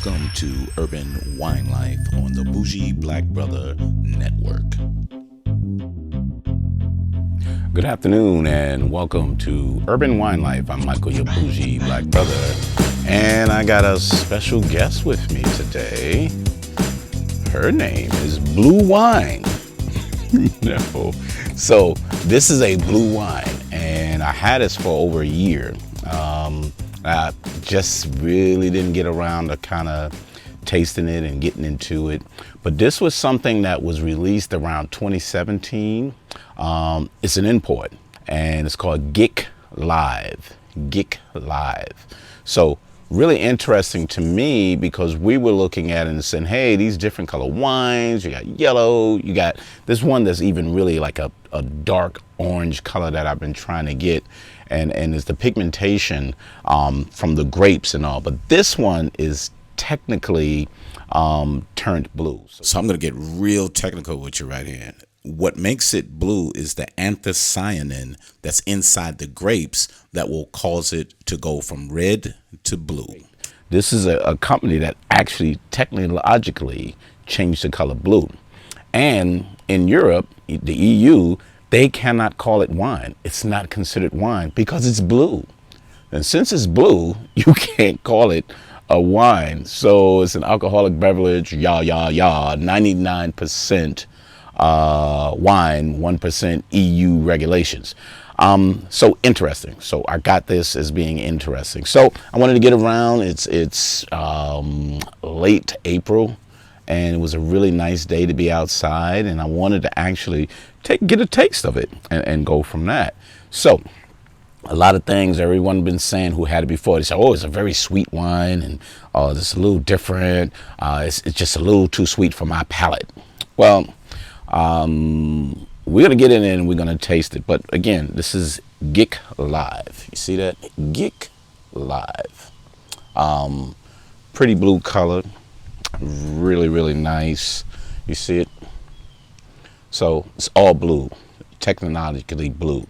Welcome to Urban Wine Life on the Bougie Black Brother Network. Good afternoon and welcome to Urban Wine Life. I'm Michael, your Bougie Black Brother, and I got a special guest with me today. Her name is Blue Wine. No. So this is a blue wine, and I had this for over a year. I just really didn't get around to kind of tasting it and getting into it. But this was something that was released around 2017. It's an import, and it's called GIK Live. GIK Live. So really interesting to me because we were looking at it and saying, hey, these different color wines, you got yellow, you got this one that's even really like a dark orange color that I've been trying to get. And it's the pigmentation from the grapes and all. But this one is technically turned blue. So I'm going to get real technical with you right here. What makes it blue is the anthocyanin that's inside the grapes that will cause it to go from red to blue. This is a company that actually technologically changed the color blue. And in Europe, the EU, they cannot call it wine. It's not considered wine because it's blue. And since it's blue, you can't call it a wine. So it's an alcoholic beverage, 99% wine, 1% EU regulations. So interesting. So I got this as being interesting. So I wanted to get around. It's late April, and it was a really nice day to be outside, and I wanted to actually get a taste of it and go from that. So a lot of things everyone been saying who had it before, they say, oh, it's a very sweet wine, and oh, it's a little different. It's just a little too sweet for my palate. Well, we're gonna get in it and we're gonna taste it. But again, this is GIK Live. You see that? GIK Live. Pretty blue color. Really, really nice. You see it? So it's all blue, technologically blue.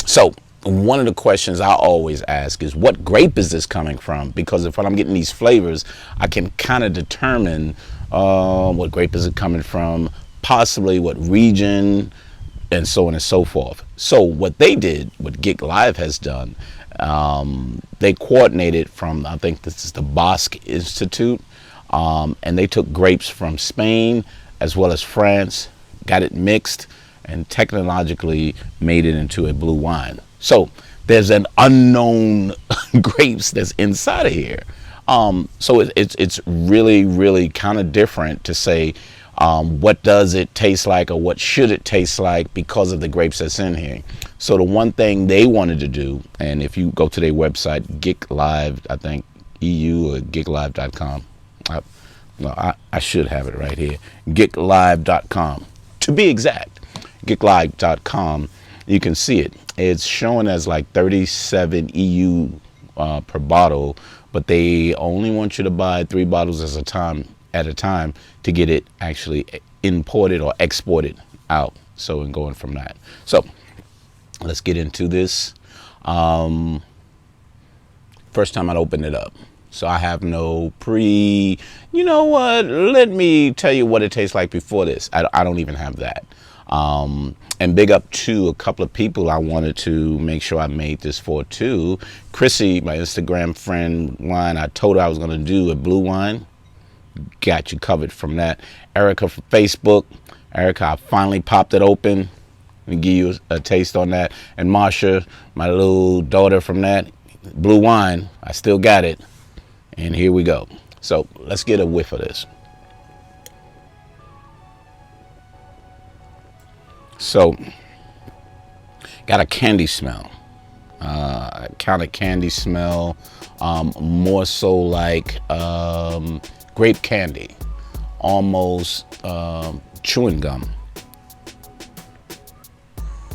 So one of the questions I always ask is, what grape is this coming from? Because if I'm getting these flavors, I can kind of determine what grape is it coming from, possibly what region, and so on and so forth. So what they did, what GIK Live has done, they coordinated from, I think this is the Basque Institute, and they took grapes from Spain as well as France, got it mixed, and technologically made it into a blue wine. So there's an unknown grapes that's inside of here. So it's really, really kind of different to say what does it taste like or what should it taste like because of the grapes that's in here. So the one thing they wanted to do, and if you go to their website, GIK Live, I think EU or GIKLive.com. I should have it right here. GIKLive.com. To be exact, GIKLive.com. You can see it. It's showing as like 37 EU per bottle, but they only want you to buy 3 bottles at a time to get it actually imported or exported out. So and going from that. So let's get into this. First time I'd open it up. So I have no you know what, let me tell you what it tastes like before this. I don't even have that. And big up to a couple of people I wanted to make sure I made this for too. Chrissy, my Instagram friend wine, I told her I was going to do a blue wine. Got you covered from that. Erica from Facebook. Erica, I finally popped it open. Let me give you a taste on that. And Marsha, my little daughter from that. Blue wine, I still got it. And here we go. So let's get a whiff of this. So, got a candy smell. Kind of candy smell. More so like grape candy. Almost chewing gum.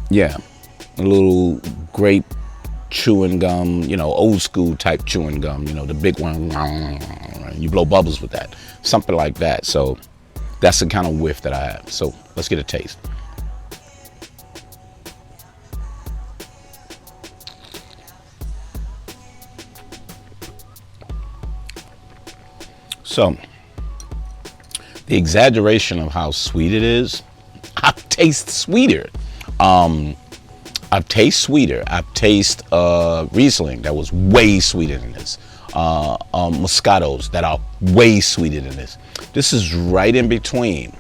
Yeah, a little grape chewing gum, you know, old school type chewing gum, you know, the big one, you blow bubbles with that, something like that. So that's the kind of whiff that I have. So let's get a taste. So the exaggeration of how sweet it is, I taste sweeter. I've tasted sweeter. I've tasted Riesling that was way sweeter than this. Moscatos that are way sweeter than this. This is right in between,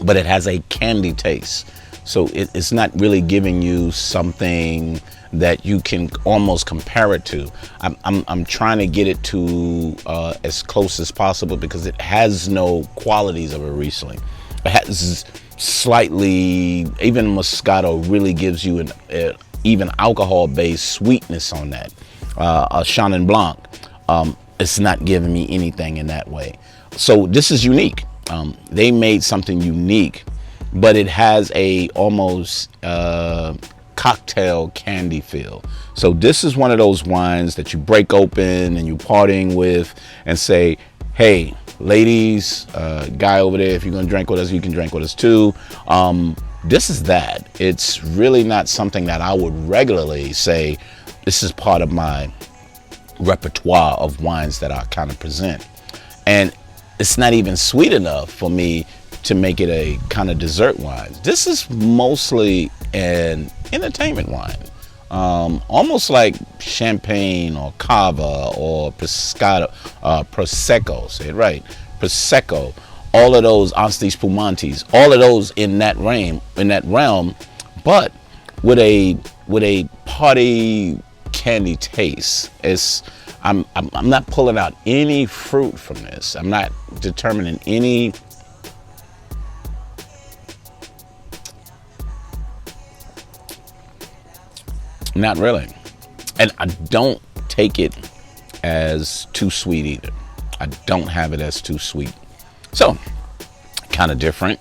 but it has a candy taste. So it's not really giving you something that you can almost compare it to. I'm trying to get it to as close as possible because it has no qualities of a Riesling. It has slightly, even Moscato really gives you an even alcohol-based sweetness on that. A Chenin Blanc, it's not giving me anything in that way. So this is unique. They made something unique, but it has a almost cocktail candy feel. So this is one of those wines that you break open and you partying with and say, hey, ladies, guy over there, if you're gonna drink with us, you can drink with us too. This is that. It's really not something that I would regularly say this is part of my repertoire of wines that I kind of present. And it's not even sweet enough for me to make it a kind of dessert wine. This is mostly an entertainment wine. Almost like champagne or cava or prosecco, say it right, prosecco, all of those Asti Spumantis, all of those in that realm, but with a party candy taste. I'm not pulling out any fruit from this. I'm not determining any not really. And I don't take it as too sweet either. I don't have it as too sweet. So, kind of different.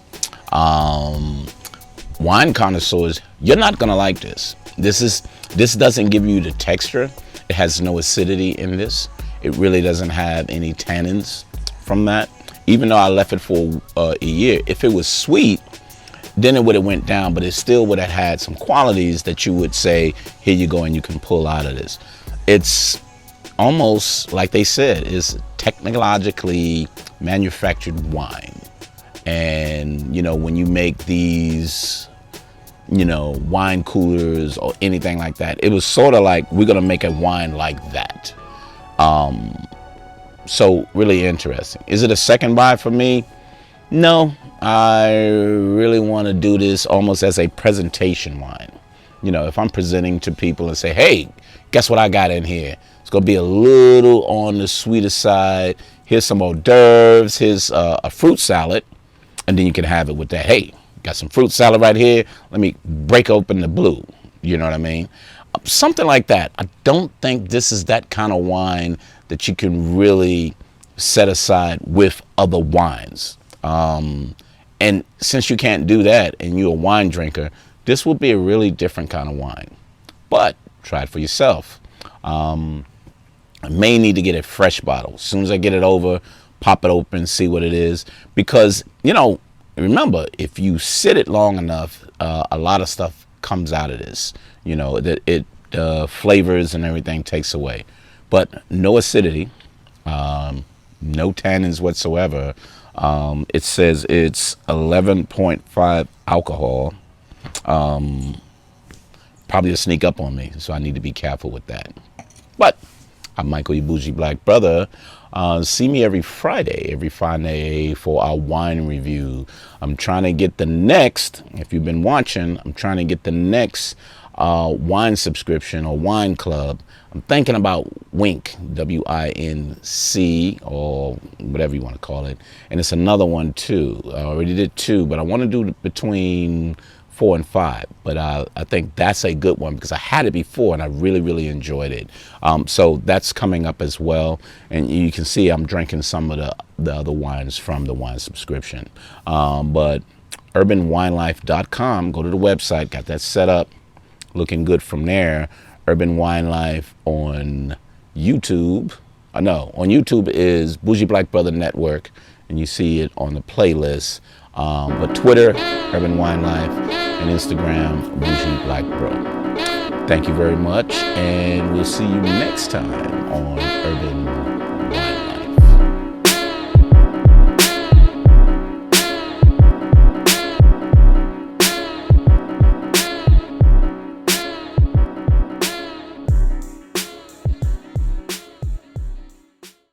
Wine connoisseurs, you're not gonna like this. This doesn't give you the texture. It has no acidity in this. It really doesn't have any tannins from that. Even though I left it for a year, if it was sweet, then it would have went down, but it still would have had some qualities that you would say, here you go, and you can pull out of this. It's almost like they said, is technologically manufactured wine. And, you know, when you make these, you know, wine coolers or anything like that, it was sort of like, we're going to make a wine like that. So really interesting. Is it a second buy for me? No, I really want to do this almost as a presentation wine. You know, if I'm presenting to people and say, hey, guess what I got in here? It's going to be a little on the sweeter side. Here's some hors d'oeuvres. Here's a fruit salad. And then you can have it with that. Hey, got some fruit salad right here. Let me break open the blue. You know what I mean? Something like that. I don't think this is that kind of wine that you can really set aside with other wines. And since you can't do that and you're a wine drinker, this will be a really different kind of wine. But try it for yourself. I may need to get a fresh bottle. As soon as I get it over, pop it open, see what it is. Because, you know, remember, if you sit it long enough, a lot of stuff comes out of this. You know, that it flavors and everything takes away. But no acidity, no tannins whatsoever. It says it's 11.5 alcohol. Probably a sneak up on me, so I need to be careful with that. But I'm Michael, your bougie black brother. See me every Friday for our wine review. I'm trying to get the next, if you've been watching, I'm trying to get the next wine subscription or wine club. I'm thinking about Wink, W-I-N-C, or whatever you want to call it. And it's another one too. I already did 2, but I want to do between 4 and 5. But I think that's a good one because I had it before and I really, really enjoyed it. So that's coming up as well. And you can see I'm drinking some of the other wines from the wine subscription. But urbanwinelife.com, go to the website, got that set up, looking good from there. Urban Wine Life on YouTube. No, on YouTube is Bougie Black Brother Network, and you see it on the playlist. But Twitter, Urban Wine Life, and Instagram, Bougie Black Bro. Thank you very much, and we'll see you next time on Urban